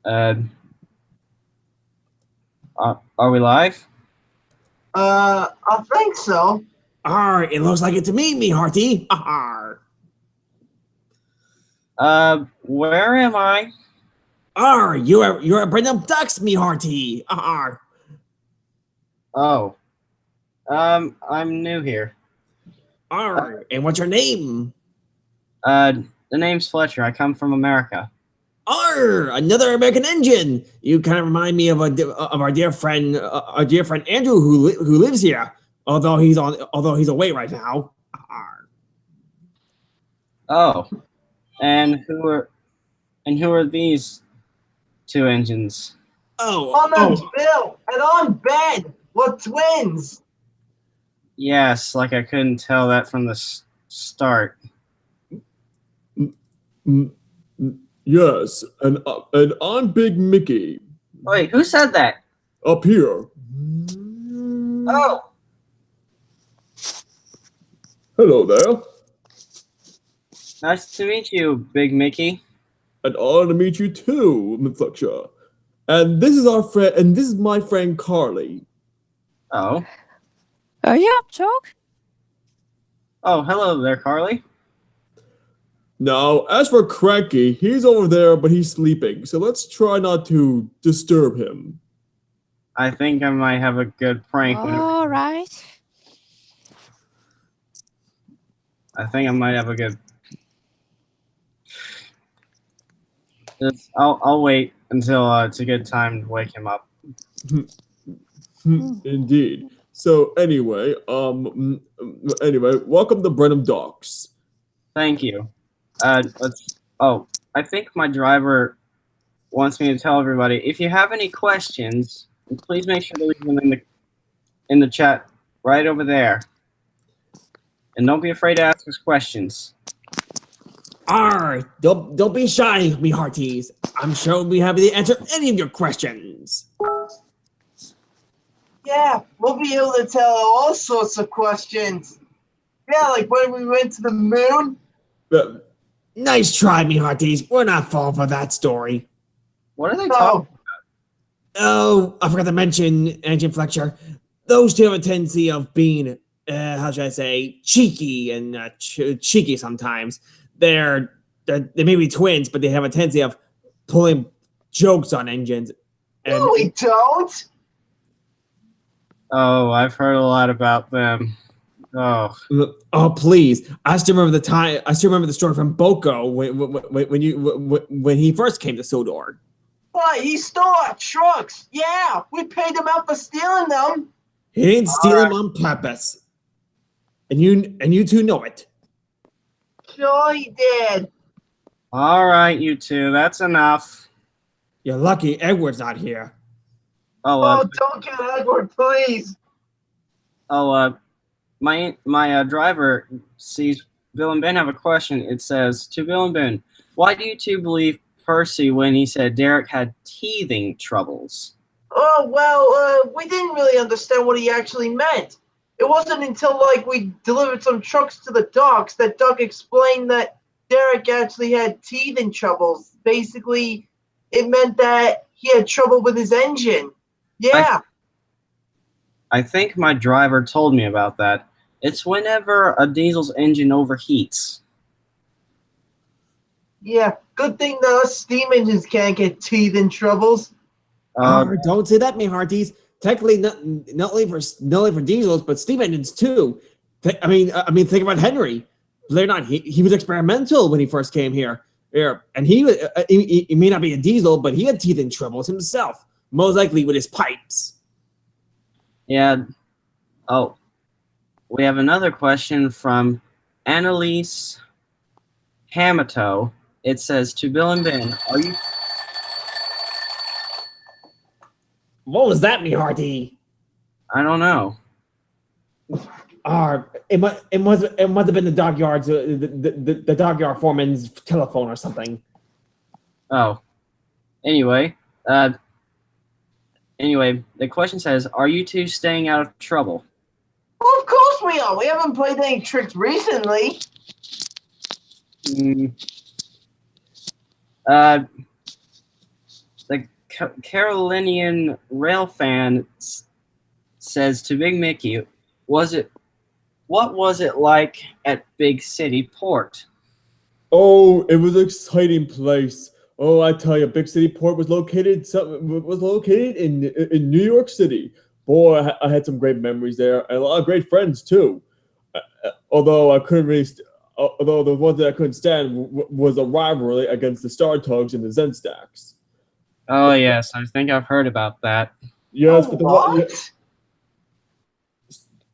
Uh, are we live? I think so. It looks like it's me, hearty. Where am I? You're a Brendam ducks, me hearty. Oh, I'm new here. And what's your name? The name's Fletcher. I come from America. Another American engine. You kind of remind me of our dear friend, Andrew, who lives here. Although he's away right now. Oh, and who are these two engines? My name's Bill, and I'm Ben. We're twins. Yes, like I couldn't tell that from the start. Yes, and I'm Big Mickey. Wait, who said that? Up here. Oh, Hello there. nice to meet you, Big Mickey. And honor to meet you too, Fletcher. And this is our friend, and this is my friend Carly. Oh. Yeah, Choke? Oh, hello there, Carly. Now, as for Cranky, he's over there, but he's sleeping, so let's try not to disturb him. I think I might have a good prank. All right. I think I might have a good. I'll wait until it's a good time to wake him up. Indeed. So anyway, welcome to Brendam Docks. Thank you. I think my driver wants me to tell everybody, if you have any questions, please make sure to leave them in the chat right over there. And don't be afraid to ask us questions. Don't be shy, me hearties. I'm sure we'll be happy to answer any of your questions. Yeah, we'll be able to tell all sorts of questions. Yeah, like when we went to the moon. Nice try, me hearties. We're not falling for that story. What are they talking about? Oh, I forgot to mention, Engine Fletcher. Those two have a tendency of being, how should I say, cheeky and cheeky sometimes. They may be twins, but they have a tendency of pulling jokes on engines. No, we don't. Oh, I've heard a lot about them. Oh, please! I still remember the story from Boko when he first came to Sodor. Why, he stole our trucks. Yeah, we paid him out for stealing them. He didn't steal them on purpose, and you two know it. Sure he did. All right, you two, that's enough. You're lucky Edward's not here. Don't get Edward, please. My driver sees Bill and Ben have a question. It says, to Bill and Ben, why do you two believe Percy when he said Derek had teething troubles? Oh, well, we didn't really understand what he actually meant. It wasn't until, we delivered some trucks to the docks that Doug explained that Derek actually had teething troubles. Basically, it meant that he had trouble with his engine. Yeah. I think my driver told me about that. It's whenever a diesel's engine overheats. Yeah, good thing that us steam engines can't get teething troubles. Don't say that, me hearties. Technically, not only for diesels, but steam engines too. I mean, think about Henry. Believe it or not, he was experimental when he first came here. And he may not be a diesel, but he had teething troubles himself. Most likely with his pipes. Yeah. Oh, we have another question from Annalise Hamato. It says, to Bill and Ben, are you... What was that, me hearty? I don't know. It must have been the dockyard's the dockyard foreman's telephone or something. Oh. Anyway, the question says, are you two staying out of trouble? Well, of course we are. We haven't played any tricks recently. Carolinian rail fan says to Big Mickey, what was it like at Big City Port? Oh, it was an exciting place. Oh, I tell you, Big City Port was located in New York City. Boy, I had some great memories there and a lot of great friends too. Although I couldn't really, although the one that I couldn't stand was a rivalry against the Star Tugs and the Zen Stacks. Oh yes, I think I've heard about that. Yes, Oh, but what?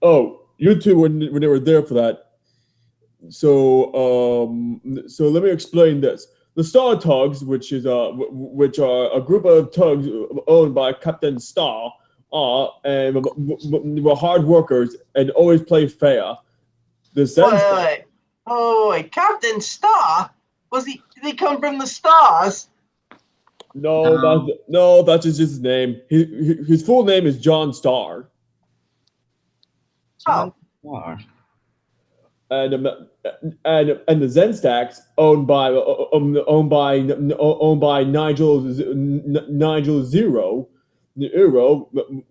oh, you two when they were there for that. So let me explain this. The Star Tugs, which are a group of tugs owned by Captain Star, and were hard workers and always play fair. The Zen Wait. Oh, wait. Captain Star? Did he come from the stars? No, that's just his name. His full name is John Starr. Oh. Star. And the Zen Stacks owned by Nigel Zero. The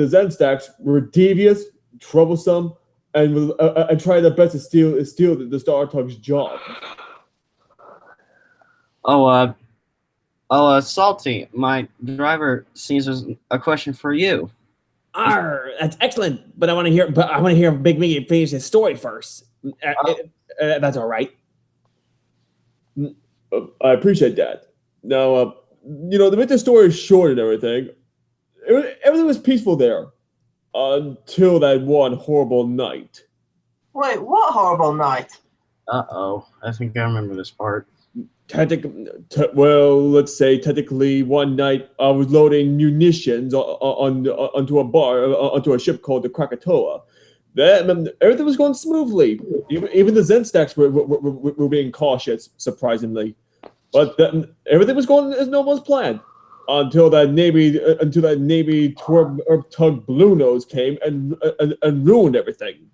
Zen Stacks were devious, troublesome, and tried their best to steal the Star Tugs' job. Salty, my driver sees there's a question for you. That's excellent. But I want to hear Big Mickey finish his story first. That's all right. I appreciate that. Now, to make the story short and everything, everything was peaceful there until that one horrible night. Wait, what horrible night? Uh-oh, I think I remember this part. Let's say technically one night I was loading munitions onto a ship called the Krakatoa. Then everything was going smoothly. Even the Zen Stacks were being cautious, surprisingly. But then everything was going as normal as planned until that Navy tug Blue Nose came and ruined everything.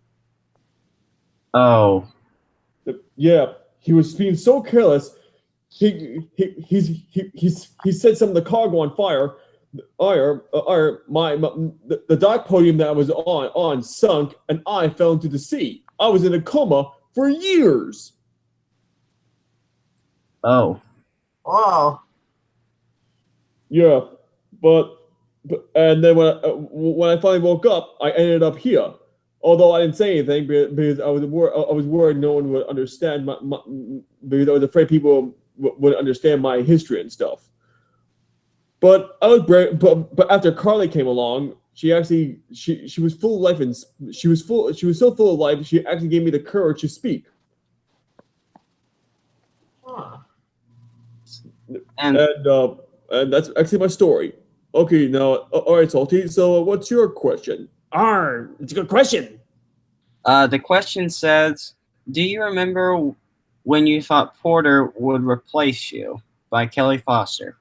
Oh. Yeah, he was being so careless. He set some of the cargo on fire. The dock podium that I was on sunk, and I fell into the sea. I was in a coma for years. Oh. Wow. Yeah, but and then when I finally woke up, I ended up here. Although I didn't say anything because I was worried no one would understand because I was afraid people would understand my history and stuff. But I was but after Carly came along, she was full of life and she was so full of life. She actually gave me the courage to speak. Huh. And that's actually my story. Okay, now all right, Salty. So what's your question? It's a good question. the question says, do you remember when you thought Porter would replace you? By Kelly Foster.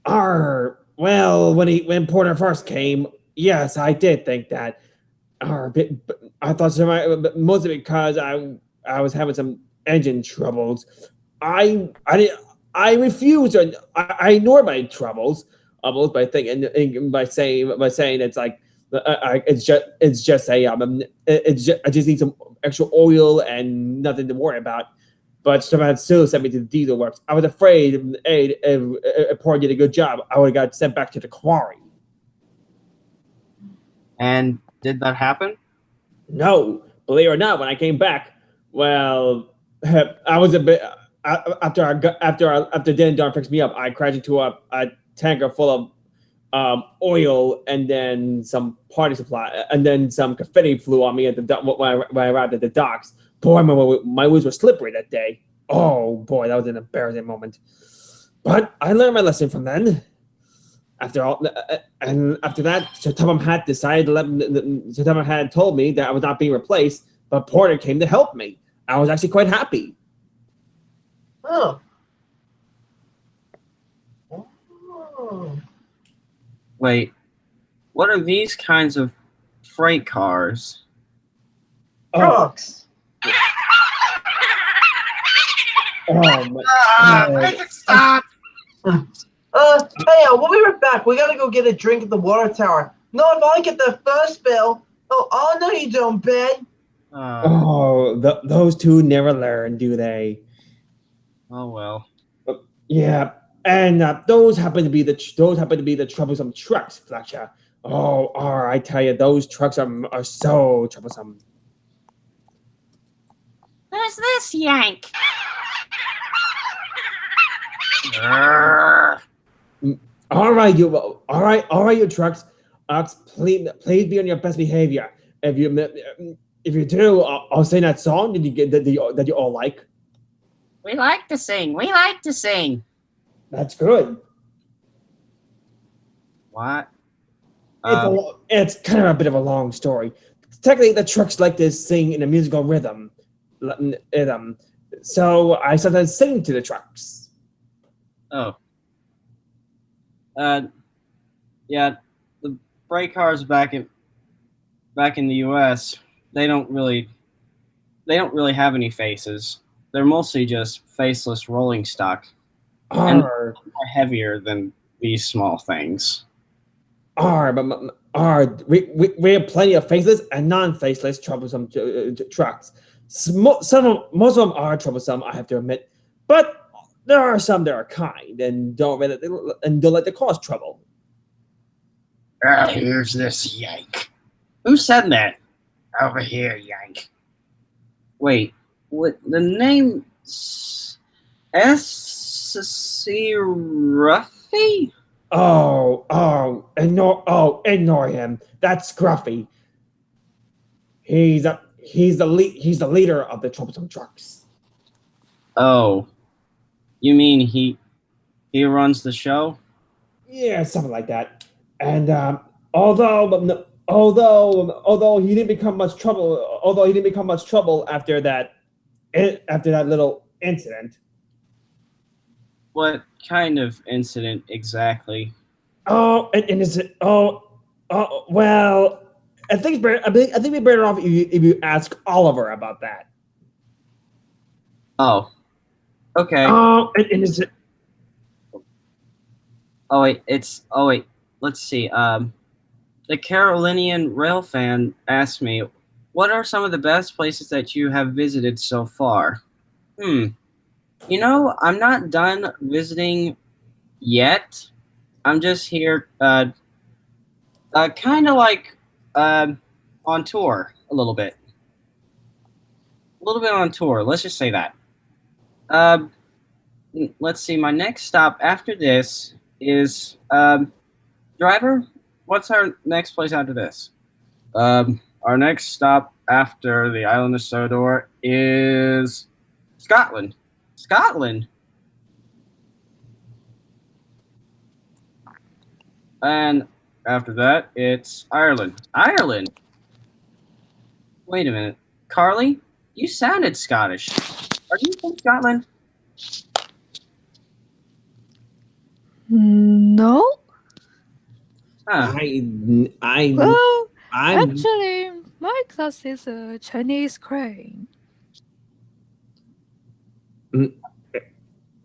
Well, when Porter first came, yes, I did think that. But I thought so, mostly because I was having some engine troubles. I refused, or I ignored my troubles almost by thinking by saying it's like I just need some extra oil and nothing to worry about. But somehow still sent me to the diesel works. I was afraid if Porter did a good job, I would have got sent back to the quarry. And did that happen? No, believe it or not, when I came back, well, I was a bit after Dan Darn fixed me up. I crashed into a tanker full of oil, and then some party supply, and then some confetti flew on me at the when I arrived at the docks. Boy, my wheels were slippery that day. Oh boy, that was an embarrassing moment. But I learned my lesson from then. After that, Sir Topham Hatt decided to Sir Topham Hatt told me that I was not being replaced, but Porter came to help me. I was actually quite happy. Oh. Oh. Wait, what are these kinds of freight cars? Trucks. Oh my! Make it stop! Hey, we'll be right back. We gotta go get a drink at the water tower. No, if I get the first bill. Oh, no, you don't, Ben. Oh, those two never learn, do they? Oh well. Yeah, and those happen to be the troublesome trucks, Fletcher. Oh, I tell you, those trucks are so troublesome. Who's this yank? All right, you trucks. Please be on your best behavior. If you do, I'll sing that song that you all like. We like to sing. We like to sing. That's good. What? It's kind of a bit of a long story. Technically, the trucks like to sing in a musical rhythm. So I sometimes sing to the trucks. Oh. Yeah, the freight cars back in the U.S. they don't really have any faces. They're mostly just faceless rolling stock, and they're heavier than these small things. We have plenty of faceless and non-faceless troublesome trucks. Most of them are troublesome, I have to admit, but there are some that are kind and don't let it cause trouble. Here's this yank. Who said that? Over here, yank. Wait, what? The name S.C. Ruffy? Ignore him. That's Scruffy. He's the leader of the troublesome trucks. Oh, you mean he runs the show? Yeah, something like that. And although he didn't become much trouble after that little incident. What kind of incident exactly? Well, I think we're better off if you ask Oliver about that. Oh, okay. Let's see. The Carolinian Railfan asked me, what are some of the best places that you have visited so far? You know, I'm not done visiting yet. I'm just here, kind of like, on tour a little bit. On tour. Let's just say that. Let's see. My next stop after this is, driver. What's our next place after this? Our next stop after the island of Sodor is Scotland. Scotland. And after that, it's Ireland. Ireland. Wait a minute. Carly, you sounded Scottish. Are you from Scotland? No. Huh. Well, actually, my class is a Chinese crane.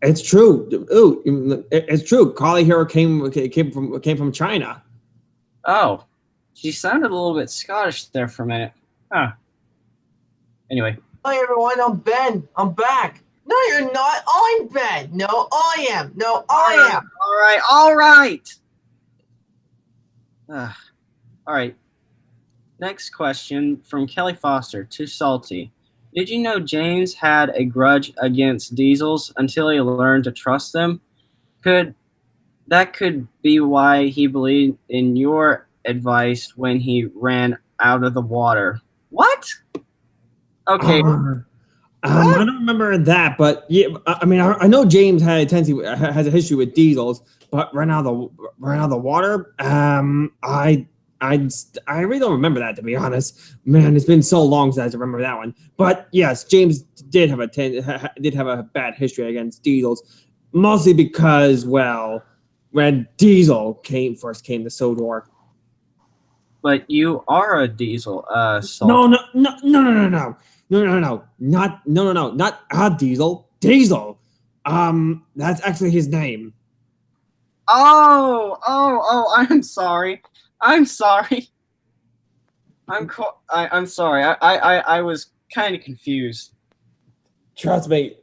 It's true. It's true. Carly here came from China. Oh, she sounded a little bit Scottish there for a minute. Huh. Anyway. Hi, everyone. I'm Ben. I'm back. No, you're not. I'm Ben. No, I am. No, I am. All right. All right. Next question from Kelly Foster. Too salty. Did you know James had a grudge against diesels until he learned to trust them? Could be why he believed in your advice when he ran out of the water. What? Okay. I don't remember that, but yeah, I mean, I know James has a history with diesels, but ran out of the water. I really don't remember that, to be honest. Man, it's been so long since I remember that one. But yes, James did have a bad history against diesels, mostly because, well, when Diesel first came to Sodor. But you are a diesel. No, not a Diesel. Diesel. That's actually his name. Oh! I'm sorry. I'm sorry. I'm sorry. I was kind of confused. Trust me,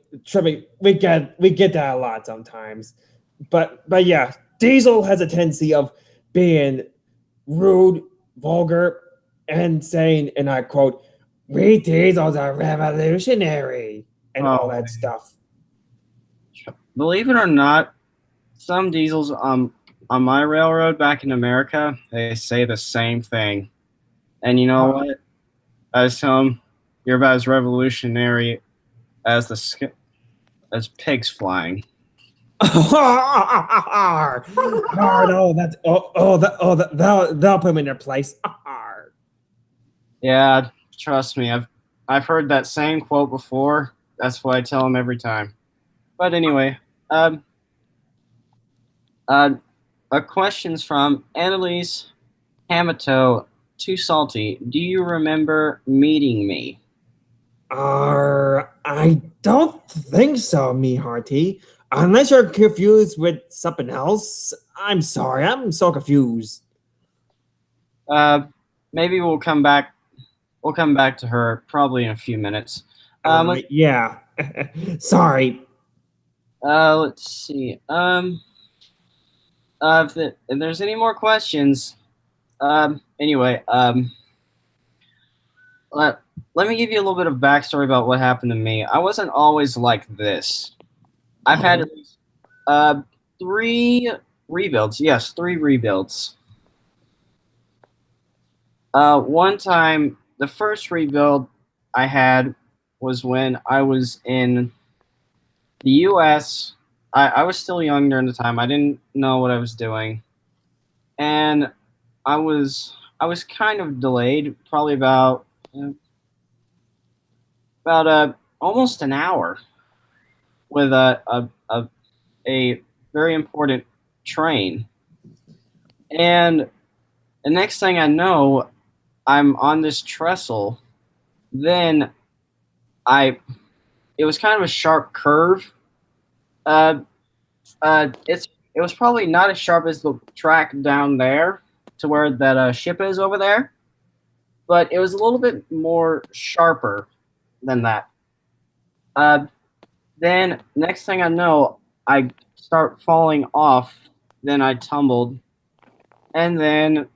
we get that a lot sometimes. But yeah, Diesel has a tendency of being rude, vulgar, and saying, and I quote, "We Diesels are revolutionary," and all that stuff. Believe it or not, some diesels on my railroad back in America, they say the same thing. And you know what? I just tell them, you're about as revolutionary as as pigs flying. No, that's that'll put him in their place. Yeah, trust me, I've heard that same quote before. That's what I tell them every time. But anyway, a question's from Annalise Hamato. Too salty. Do you remember meeting me? I don't think so, me hearty. Unless you're confused with something else. I'm sorry, I'm so confused. Maybe we'll come back. We'll come back to her probably in a few minutes. Yeah. Sorry. Let's see. If there's any more questions, anyway, let me give you a little bit of backstory about what happened to me. I wasn't always like this. I've had at least 3 rebuilds. Yes, 3 rebuilds. One time, the first rebuild I had was when I was in the U.S. I was still young during the time. I didn't know what I was doing, and I was kind of delayed, probably about almost an hour with a very important train, and the next thing I know, I'm on this trestle. Then it was kind of a sharp curve. It was probably not as sharp as the track down there to where that ship is over there, but it was a little bit more sharper than that. Then next thing I know, I start falling off. Then I tumbled, and then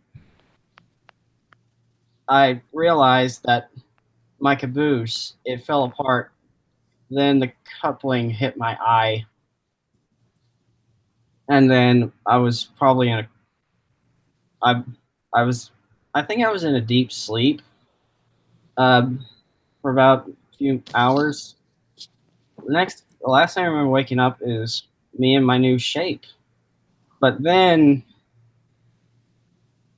I realized that my caboose, it fell apart. Then the coupling hit my eye, and then I was probably in a I think I was in a deep sleep for about a few hours. The last thing I remember waking up is me in my new shape. But then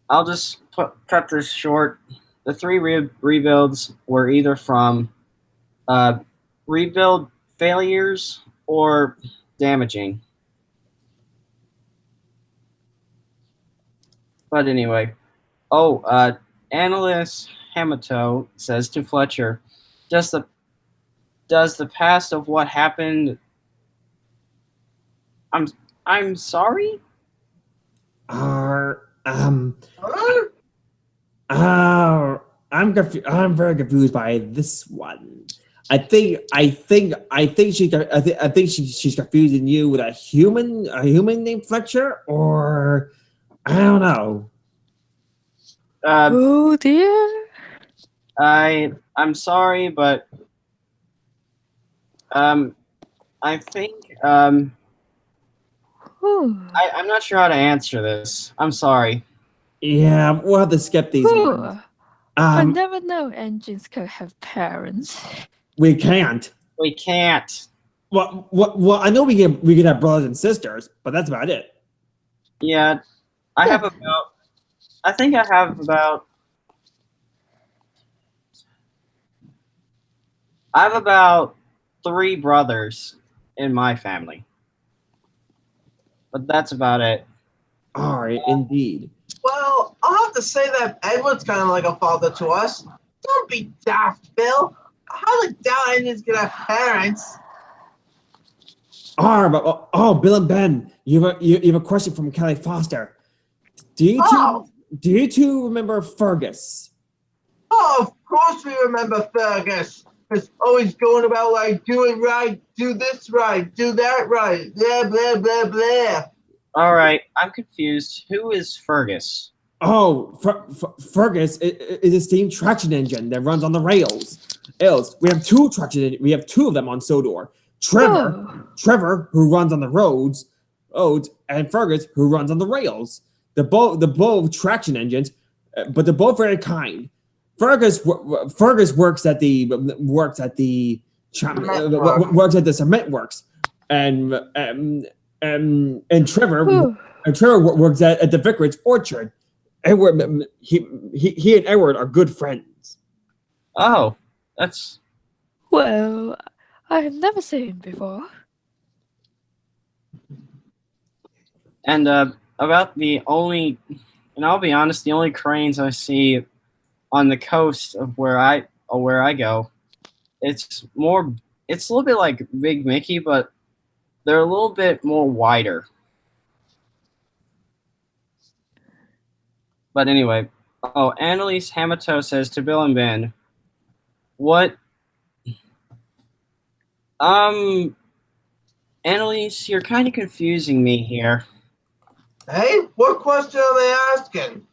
I'll just cut this short. The 3 rebuilds were either from rebuild failures or damaging. But anyway, Analyst Hamato says to Fletcher, does the past of what happened? I'm sorry. Huh? I'm confused. I'm very confused by this one. I think she's confusing you with a human named Fletcher, or I don't know. Oh dear. I'm sorry, but I think I'm not sure how to answer this. I'm sorry. Yeah, we'll have to skip these ones. I never know engines could have parents. We can't. We can't. Well, I know we can have brothers and sisters, but that's about it. Yeah, I think I have about 3 brothers in my family, but that's about it. All right, indeed. Well, I'll have to say that Edward's kind of like a father to us. Don't be daft, Bill. I highly doubt Indians can have parents. Bill and Ben, you have a question from Kelly Foster. Do Oh. you two remember Fergus? Oh, of course we remember Fergus. He's always going about like doing right, do this right, do that right, blah blah blah blah. All right, I'm confused. Who is Fergus? Oh, Fergus is a steam traction engine that runs on the rails. We have two we have two of them on Sodor. Trevor, who runs on the roads, and Fergus, who runs on the rails. They're both traction engines, but they're both very kind. Fergus works at the cement works, and Trevor works at the vicarage orchard. Edward, he and Edward are good friends. Oh, that's Well, I have never seen him before. and about the only, and I'll be honest, the only cranes I see on the coast of where I go, it's a little bit like Big Mickey, but they're a little bit more wider. But anyway, Annalise Hamato says to Bill and Ben, what? Annalise, you're kind of confusing me here. Hey, what question are they asking?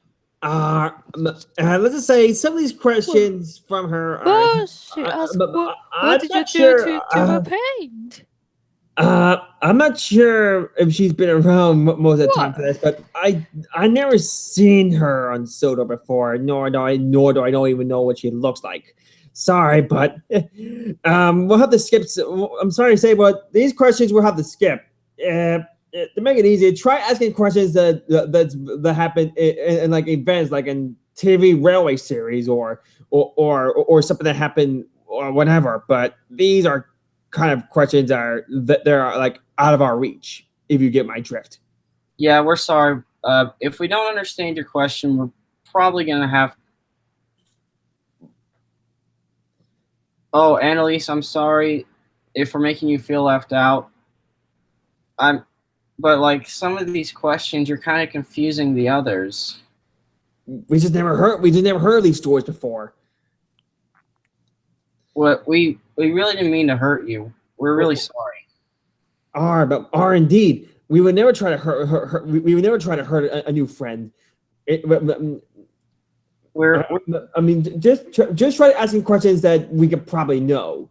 Let's just say some of these questions from her. Oh, she asked, what did you do to her paint? I'm not sure if she's been around most of the time for this, but I never seen her on Soto before, nor do I even know what she looks like. Sorry, but we'll have to skip. I'm sorry to say, but these questions we'll have to skip. To make it easy, try asking questions that happen in like events, like in TV railway series or something that happened or whatever. But these are kind of questions that are like out of our reach, if you get my drift. Yeah, we're sorry. If we don't understand your question, we're probably gonna have. Oh, Annalise, I'm sorry if we're making you feel left out. But like some of these questions, you're kind of confusing the others. We just never heard these stories before. What we really didn't mean to hurt you. We're really sorry. Indeed, we would never try to hurt. We would never try to hurt a new friend. I mean, just try asking questions that we could probably know.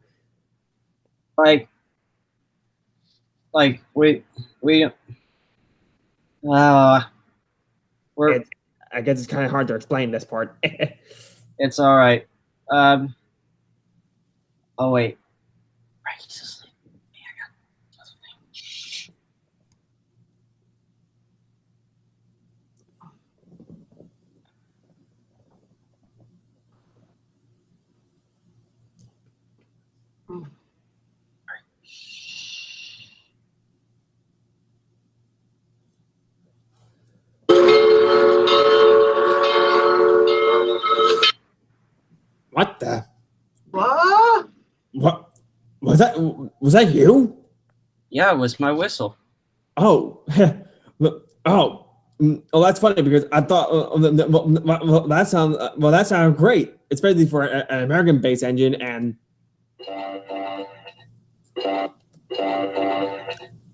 Like we I guess it's kind of hard to explain this part. It's all right. Oh wait. He's asleep. Shh. What the? What? What was that? Was that you? Yeah, it was my whistle. Oh, oh, that's funny because I thought that sounds great, especially for an American-based engine. And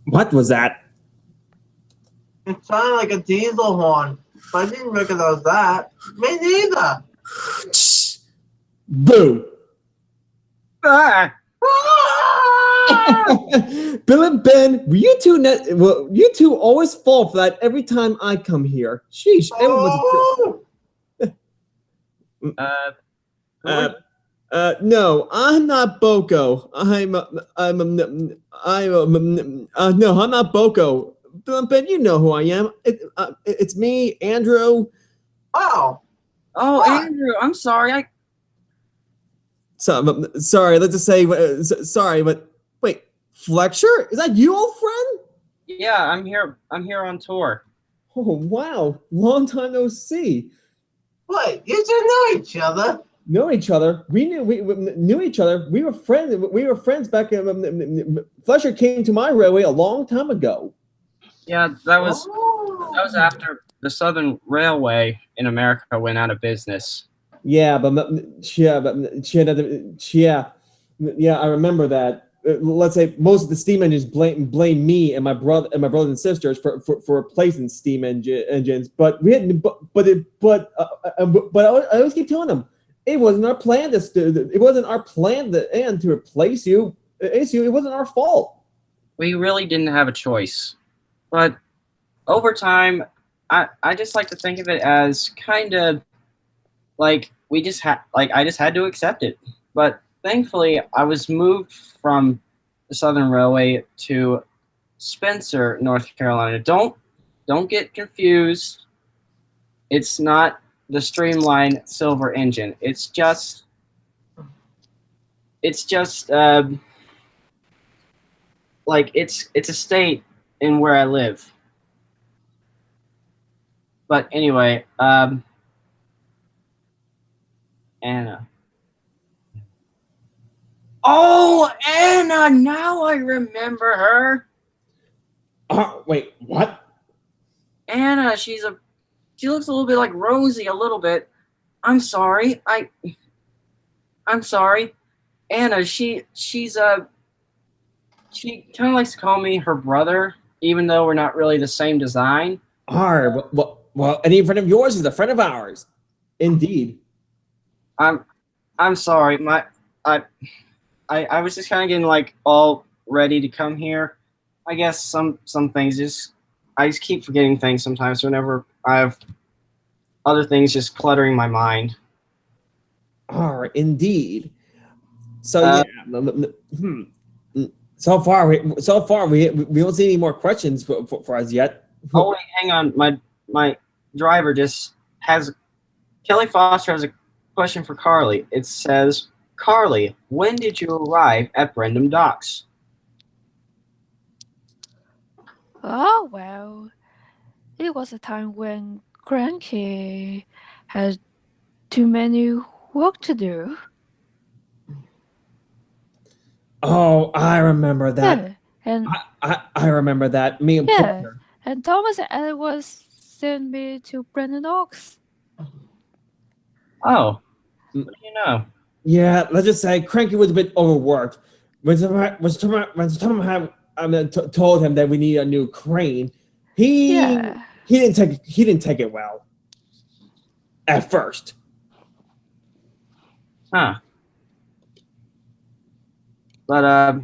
what was that? It sounded like a diesel horn, but I didn't recognize that. Me neither. Boo! Ah! Bill and Ben, you two always fall for that every time I come here. Sheesh, no, I'm not Boko. No, I'm not Boko. Bill and Ben, you know who I am. It's me, Andrew. Oh, Andrew, I'm sorry. Sorry, let's just say sorry, but wait, Fletcher? Is that you, old friend? Yeah, I'm here on tour. Oh wow, long time no see. wait, you two know each other? know each other. We knew each other. We were friends. We were friends back in. Fletcher came to my railway a long time ago. Yeah, that was Oh. after the Southern Railway in America went out of business. Yeah, yeah. I remember that. Let's say most of the steam engines blame me and my brothers and sisters for replacing steam engines. But we had but I always keep telling them it wasn't our plan it wasn't our plan to replace you. It wasn't our fault. We really didn't have a choice. But over time, I just like to think of it as kind of like we just had like I just had to accept it. But thankfully, I was moved from the Southern Railway to Spencer, North Carolina. Don't get confused. It's not the streamlined silver engine. It's just like it's a state in where I live. But anyway, Anna. Oh, Anna! Now I remember her. Wait, what? Anna, she looks a little bit like Rosie, a little bit. I'm sorry. I'm sorry. Anna, she's she kind of likes to call me her brother, even though we're not really the same design. Well, any friend of yours is a friend of ours. Indeed. I'm sorry. I was just kind of getting like all ready to come here. I guess some things I just keep forgetting things sometimes whenever I have other things just cluttering my mind. Indeed. So Uh, So far, we don't see any more questions for us yet. Oh wait, hang on. My driver just has Kelly Foster has a question for Carly. It says, Carly, when did you arrive at Brendam Docks? Oh, well, it was a time when Cranky had too many work to do. Oh, I remember that. Yeah, and I remember that. Me and yeah, Porter. and Thomas and Ed was sent me to Brandon Oaks. Oh, what do you know? Yeah, let's just say Cranky was a bit overworked. When someone had told him that we need a new crane, Yeah. he didn't take it well at first. Huh. But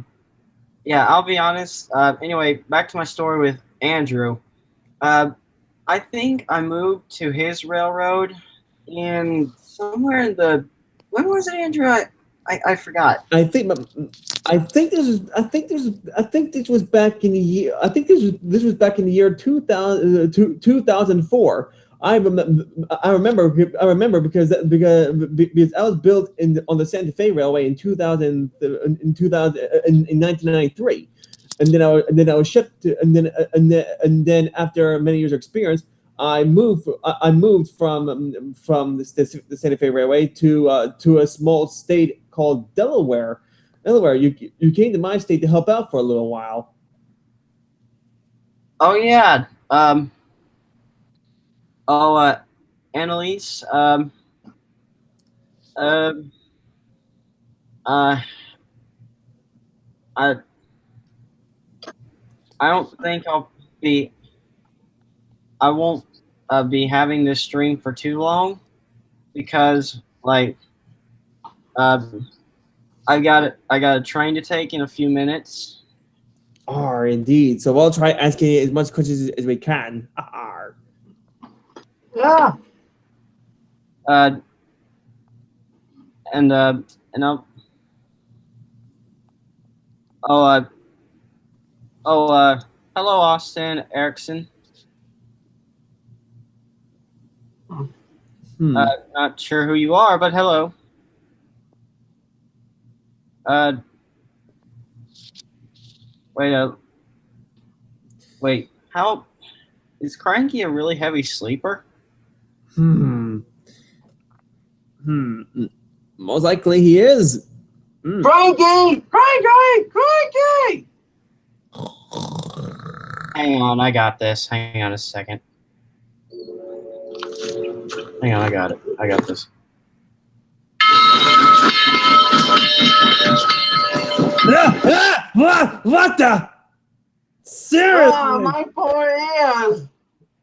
yeah, I'll be honest. Anyway, back to my story with Andrew. I think I moved to his railroad in somewhere in the when was it, Andrew? I forgot. I think this was back in the year. I think this was back in the year 2004. I remember because I was built on the Santa Fe Railway in 1993, and then I was shipped to, and then after many years of experience, I moved from the Santa Fe Railway to a small state called Delaware. You came to my state to help out for a little while. Oh yeah. Annalise. Um. I I don't think I won't be having this stream for too long because like I got a train to take in a few minutes. Indeed. So we'll try asking as much questions as we can. Yeah. And I'll oh hello Austin Erickson. Not sure who you are, but hello. Wait. How is Cranky a really heavy sleeper? Most likely he is. Cranky! Cranky! Cranky! Hang on, I got this. Hang on a second. Hang on, I got it. I got this. What the? Seriously? Oh, my poor ears!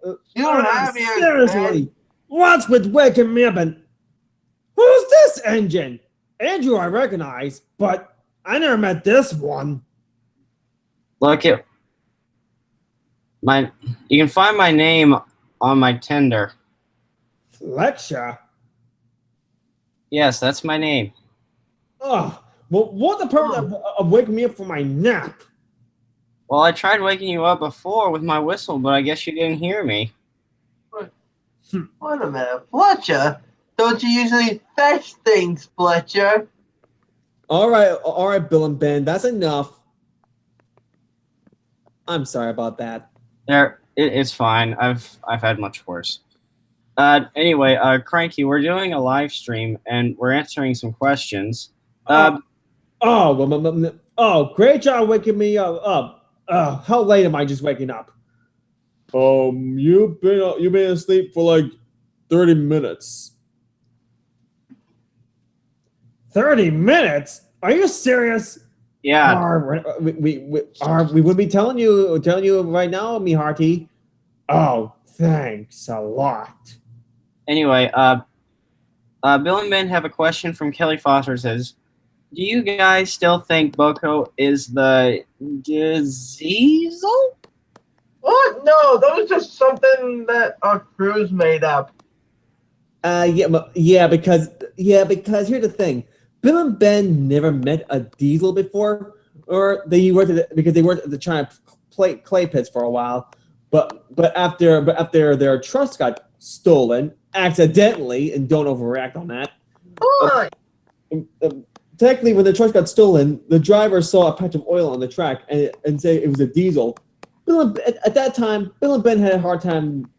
You don't have ears, Seriously? man. What's with waking me up and... Who's this engine? Andrew I recognize, but I never met this one. Look at my. You can find my name on my Tinder. Fletcher? Yes, that's my name. Oh, well, what the purpose of waking me up for my nap? Well, I tried waking you up before with my whistle, but I guess you didn't hear me. Wait a minute, Fletcher? Don't you usually fetch things, Fletcher? All right, Bill and Ben, that's enough. I'm sorry about that. It's fine. I've had much worse. Anyway, Cranky, we're doing a live stream and we're answering some questions. Great job waking me up. How late am I just waking up? You've been asleep for like 30 minutes. 30 minutes? Are you serious? Yeah. We would be telling you right now, me hearty. Oh, thanks a lot. Anyway, Bill and Ben have a question from Kelly Foster. Says, do you guys still think Boko is the disease? What? No, that was just something that our crew's made up. Because here's the thing. Bill and Ben never met a diesel before, or they worked at the China clay pits for a while. But after their trust got stolen accidentally, and don't overreact on that. Technically, when the truck got stolen, the driver saw a patch of oil on the track and said it was a diesel. At that time, Bill and Ben had a hard time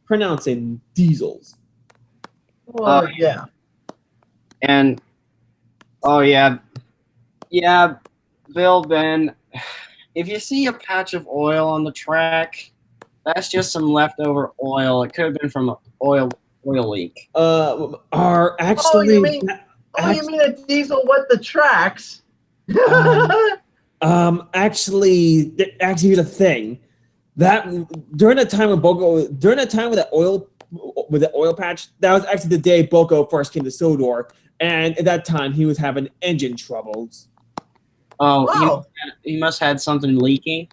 pronouncing diesels. Well, yeah. And yeah, Bill, Ben, if you see a patch of oil on the track, that's just some leftover oil. It could have been from an oil leak. You mean a diesel wet the tracks? Actually, here's the thing. That during the time with the oil patch, that was actually the day Boko first came to Sodor, and at that time he was having engine troubles. Oh, Wow. he must have had something leaking.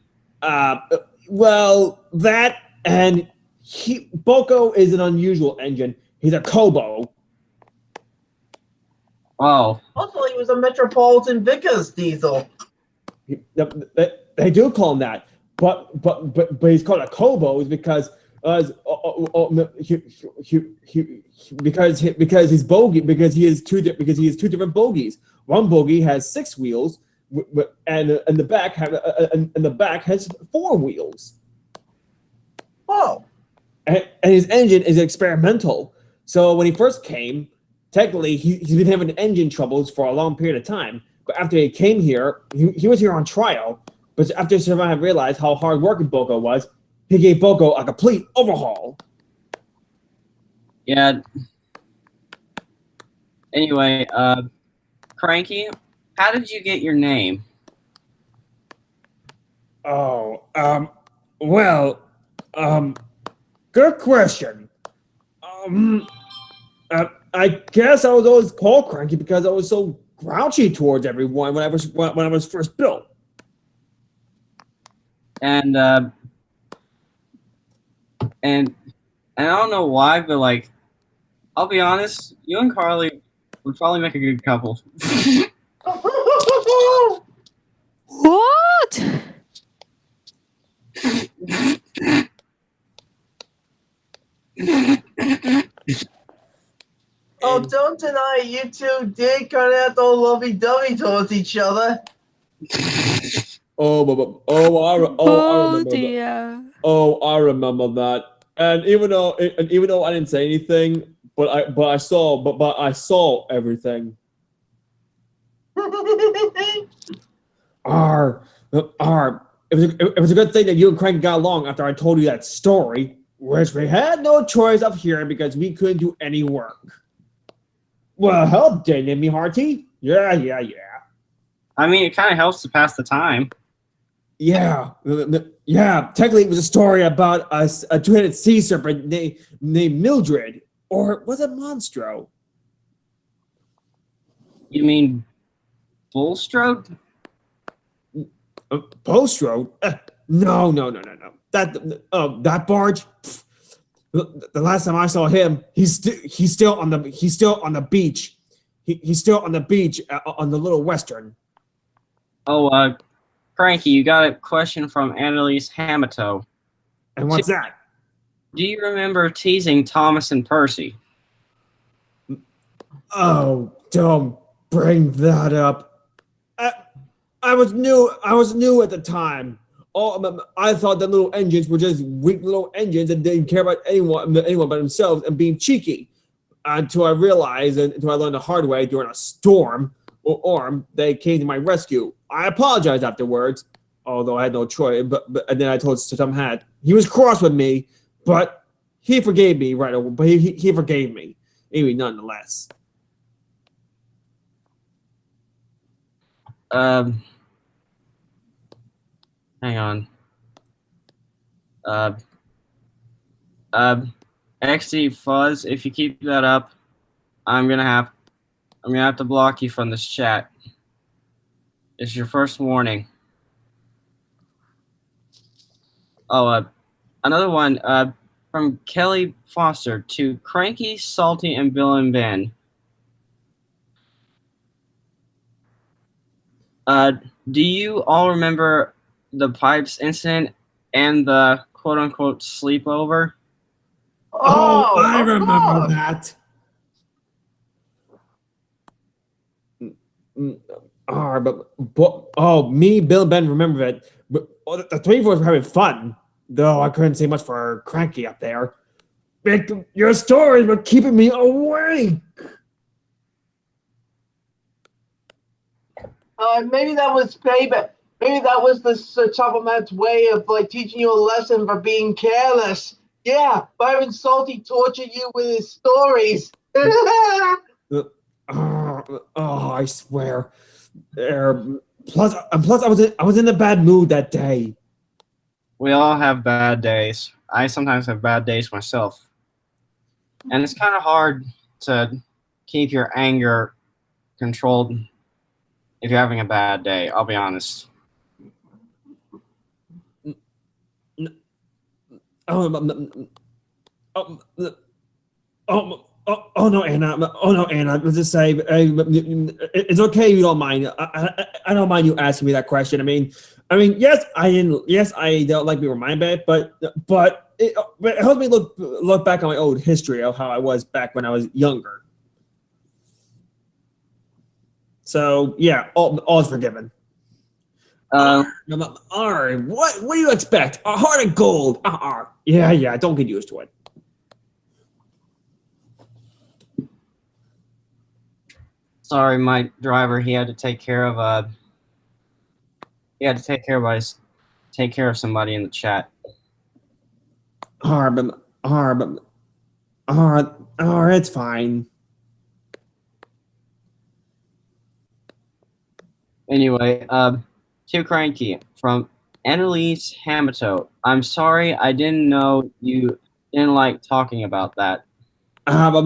Well, that and Boko is an unusual engine. He's a Kobo. Oh. Also, he was a Metropolitan Vickers diesel. They do call him that, but he's called a Kobo is because his bogie he has two different bogies. One bogie has 6 wheels, and the back has 4 wheels. Oh. And his engine is experimental. So when he first came, technically he's been having engine troubles for a long period of time. But after he came here, he was here on trial. But after Survive realized how hard working Boko was, he gave Boko a complete overhaul. Yeah. Anyway, Cranky, how did you get your name? Good question. I guess I was always called Cranky because I was so grouchy towards everyone when I was first built. And I don't know why, but like, I'll be honest, you and Carly would probably make a good couple. What? Oh, don't deny you two did kind of act all lovey-dovey towards each other. I remember dear. that. I remember that. And even though I didn't say anything, but I saw everything. R. It was a good thing that you and Cranky got along after I told you that story, which we had no choice of hearing because we couldn't do any work. Well, help, didn't it, me hearty? Yeah. I mean, it kind of helps to pass the time. Yeah. Technically, it was a story about a two-headed sea serpent named Mildred, or was it Monstro? You mean Bullstrode? Postro? No. That barge. Pff, the last time I saw him, he's still on the beach. He's still on the beach on the Little Western. Oh, Cranky, you got a question from Annalise Hamato. And what's that? Do you remember teasing Thomas and Percy? Oh, don't bring that up. I was new at the time. I thought that little engines were just weak little engines and didn't care about anyone but themselves and being cheeky. Until I realized, and until I learned the hard way during a storm, they came to my rescue. I apologized afterwards, although I had no choice. But and then I told Tom Hat he was cross with me, but he forgave me right away. But he forgave me, anyway, nonetheless. Hang on. XD Fuzz, if you keep that up, I'm gonna have to block you from this chat. It's your first warning. Oh, another one from Kelly Foster to Cranky, Salty, and Bill and Ben. Do you all remember the pipes incident and the quote-unquote sleepover? Oh, I of remember course. that. Me, Bill, and Ben remember it. But the three of us were having fun, though I couldn't say much for Cranky up there. Your stories were keeping me awake. Maybe that was payback. Maybe that was the Chopperman's way of like teaching you a lesson for being careless. Yeah, Byron Salty tortured you with his stories. I swear. Plus, I was in a bad mood that day. We all have bad days. I sometimes have bad days myself. And it's kind of hard to keep your anger controlled if you're having a bad day, I'll be honest. Oh no, Anna. Oh no, Anna. Let's just say it's okay if you don't mind. I don't mind you asking me that question. I mean, yes, I didn't. Yes, I don't like being reminded, but it helps me look back on my old history of how I was back when I was younger. So yeah, all's forgiven. All right, what do you expect? A heart of gold. Yeah. Don't get used to it. Sorry, my driver. He had to take care of take care of somebody in the chat. It's fine. Anyway, too cranky from Annalise Hamato. I'm sorry, I didn't know you didn't like talking about that. That's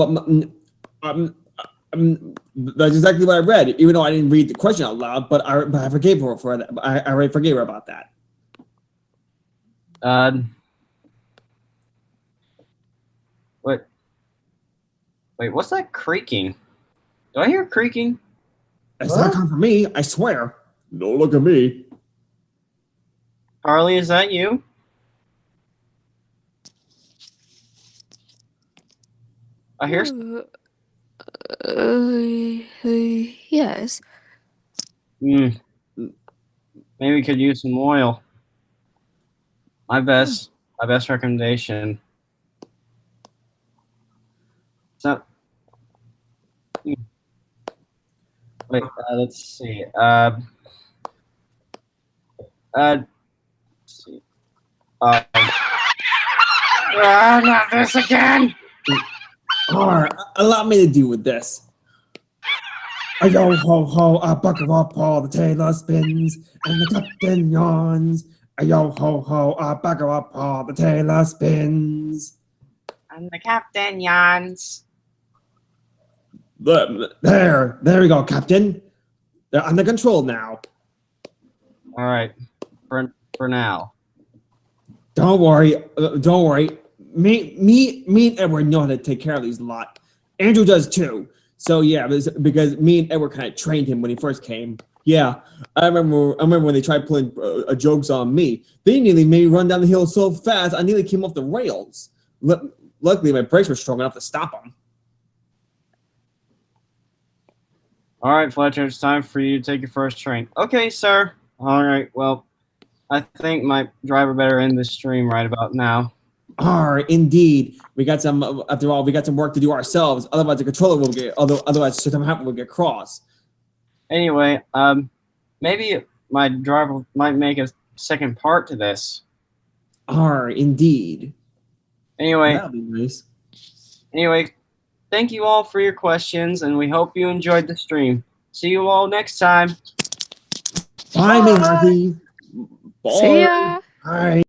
exactly what I read, even though I didn't read the question out loud. But I forgave her for that. I already forgave her about that. Wait, what's that creaking? Do I hear creaking? It's not coming from me, I swear. Don't look at me. Harley, is that you? I hear. Yes. Maybe we could use some oil. My best recommendation. So, wait, let's see. Let's see. Not this again. Alright, allow me to deal with this. Yo ho ho, a bucket of Paul, the tailor spins, and the captain yawns. Yo ho ho, a bucket of Paul, the tailor spins. And the captain yawns. There we go, Captain. They're under control now. All right, for now. Don't worry, don't worry. Me and Edward know how to take care of these lot. Andrew does too. So yeah, because me and Edward kind of trained him when he first came. Yeah, I remember when they tried pulling jokes on me. They nearly made me run down the hill so fast I nearly came off the rails. Luckily, my brakes were strong enough to stop them. All right, Fletcher, it's time for you to take your first train. Okay, sir. All right, well, I think my driver better end this stream right about now. Indeed. We got some. After all, we got some work to do ourselves. Otherwise, the controller will get. Otherwise, something happen will get cross. Anyway, maybe my driver might make a second part to this. Indeed. Anyway, That'll be nice. anyway, thank you all for your questions, and we hope you enjoyed the stream. See you all next time. Bye, me hearty. See ya. Bye.